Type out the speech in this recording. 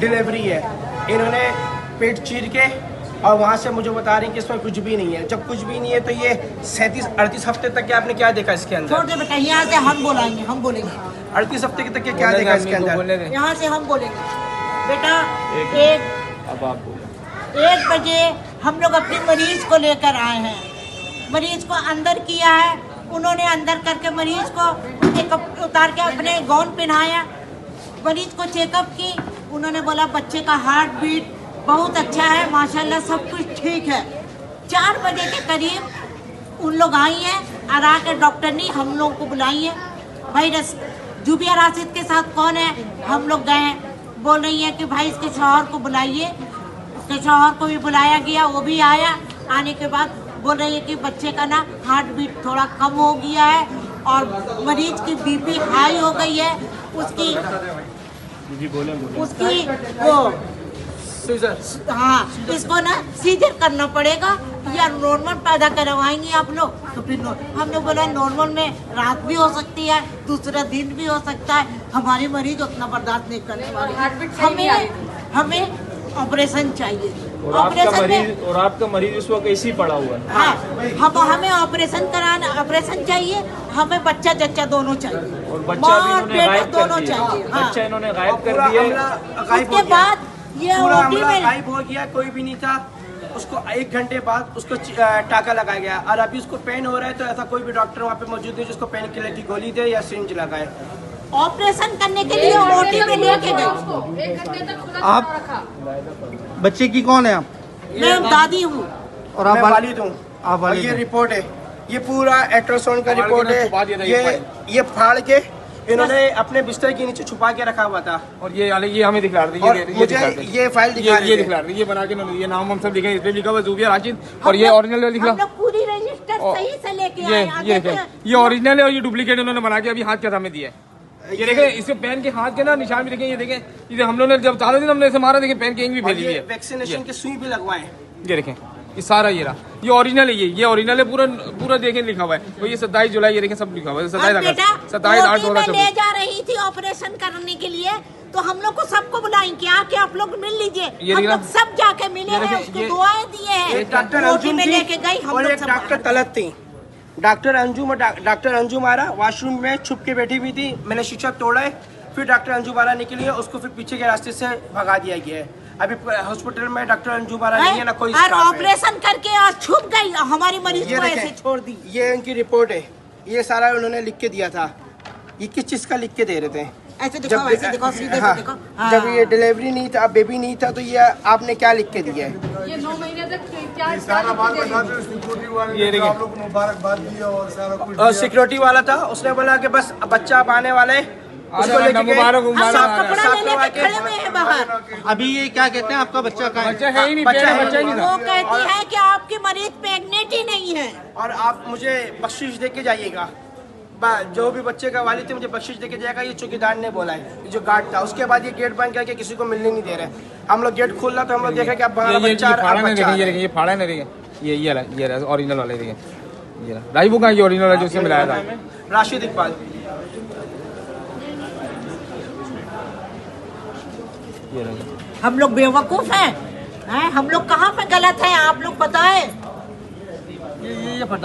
Delivery है, इन्होंने पेट चीर के और वहाँ से मुझे बता रही हैं कि इसमें कुछ भी नहीं है। जब कुछ भी नहीं है तो ये 37-38 हफ्ते तक आपने क्या देखा इसके अंदर? छोड़ दे बेटा, यहाँ से हम बोलेंगे, हम बोलेंगे। 38 हफ्ते तक क्या देखा इसके अंदर? यहाँ से हम बोलेंगे बेटा। अब आप बोलो। 1 बजे हम लोग अपने मरीज को लेकर आए हैं। मरीज को अंदर किया है, उन्होंने अंदर करके मरीज को उतार के अपने गाउन पहनाया, मरीज को चेकअप की। उन्होंने बोला बच्चे का हार्ट बीट बहुत अच्छा है, माशाल्लाह सब कुछ ठीक है। 4 बजे के करीब उन लोग आई हैं और आकर डॉक्टर ने हम लोग को बुलाई है। भाई जुबिया राशिद के साथ कौन है? हम लोग गए हैं, बोल रही है कि भाई इसके शौहर को बुलाइए। उसके शौहर को भी बुलाया गया, वो भी आया। आने के बाद बोल रही है कि बच्चे का ना हार्ट बीट थोड़ा कम हो गया है और मरीज की बीपी हाई हो गई है। उसकी वो हाँ, इसको ना सीजर करना पड़ेगा या नॉर्मल पैदा करवाएंगे आप लोग। तो फिर हम लोग बोला नॉर्मल में रात भी हो सकती है, दूसरा दिन भी हो सकता है। हमारे मरीज उतना बर्दाश्त नहीं करने वाले, हमें ऑपरेशन चाहिए। और आपका मरीज उस वक्त ऐसे ही पड़ा हुआ है। हाँ, हमें ऑपरेशन चाहिए, हमें बच्चा जच्चा दोनों चाहिए और बच्चा भी इन्होंने गायब कर दिया। चाहिए। बच्चा इन्होंने गायब कर दिया। उसके बाद ये गायब हो गया, कोई भी नहीं था। उसको 1 घंटे बाद उसको टाका लगाया गया और अभी उसको पेन हो रहा है। तो ऐसा कोई भी डॉक्टर वहाँ पे मौजूद नहीं जिसको पेन किलर की गोली दे या सिरिंज लगाए। ऑपरेशन करने के लिए ओटी में लेके गए। आप बच्चे की कौन है आप? मैं दादी हूँ और आप वालिद हूँ। और ये रिपोर्ट है, ये पूरा अल्ट्रासाउंड का रिपोर्ट है। ये फाड़ के इन्होंने अपने बिस्तर के नीचे छुपा के रखा हुआ था। और ये हमें दिखला रही है, ये फाइल दिखा रही है, ये बना के ये नाम हम सब लिखे, इस पे लिखा हुआ जुबिया राशिद और ये ओरिजिनल लिखा। पूरी रजिस्टर सही से लेके आए। ये ओरिजिनल है और ये डुप्लीकेट इन्होंने बना के अभी हाथ के सामने दिया है। ये देखें, इसके पेन के हाथ के ना निशान भी देखें। ये देखें, ये हम लोगों ने जब 4 दिन हमने इसे मारा, देखें पेन की इंक भी फैली हुई है। वैक्सीनेशन की सुई भी लगवाए। ये देखें, ये सारा ये रहा, ये ओरिजिनल है। ये ओरिजिनल है, पूरा देखें लिखा हुआ है। तो ये 27 जुलाई, ये देखें सब लिखा हुआ है। 27/8/2024 ले जा रही थी ऑपरेशन करने के लिए, तो हम लोग को सबको बुलाई कि आके आप लोग मिल लीजिए। हम लोग सब जाके मिले हैं, उसको दुआएं दिए हैं। डॉक्टर अंजुम में लेके गई और एक डॉक्टर तलत थी। डॉक्टर अंजुम आ रहा वॉशरूम में छुप के बैठी हुई थी। मैंने शीशा तोड़ा है, फिर डॉक्टर अंजुम आरा निकली है, उसको फिर पीछे के रास्ते से भगा दिया गया है। अभी हॉस्पिटल में डॉक्टर अंजुम आरा नहीं है ना कोई स्टाफ है। ऑपरेशन करके आज छुप गई, हमारी मरीज को ऐसे छोड़ दी। ये इनकी रिपोर्ट है, ये सारा उन्होंने लिख के दिया था। ये किस चीज का लिख के दे रहे थे? ऐसे दिखाओ, ऐसे दिखाओ, सीधे देखो। जब ये डिलीवरी नहीं था, बेबी नहीं था, तो ये आपने क्या लिख के दिया है? ये 9 महीने तक क्या सारा बात बता दो। सिक्योरिटी वाले ने आप लोग को मुबारकबाद दी और सारा कुछ। और सिक्योरिटी वाला था, उसने बोला कि बस बच्चा अब आने वाला है, उसको लेके अभी ये क्या कहते हैं, आपका बच्चा कहाँ है? बच्चा है ही नहीं, बच्चा ही नहीं था। वो कहती है कि आपकी मरीज प्रेग्नेंट ही नहीं है और आप मुझे बख्शिश दे के जाइएगा। जो भी बच्चे का वालिद थे मुझे बख्शिश देके जाएगा, ये चौकीदार ने बोला है, जो गार्ड था। उसके बाद ये गेट बंद करके किसी को मिलने नहीं दे रहे। हम लोग गेट खोल रहा तो हम लोग देखा कि अब बच्चा ये फाड़ा नहीं देखें, ये ओरिजिनल वाले देखें। ये राइबू का ये ओरिजिनल है जो उससे मिलाया था। राशिद इकबाल। हम लोग बेवकूफ हैं? हम लोग कहाँ पे गलत हैं, आप लोग बताएं।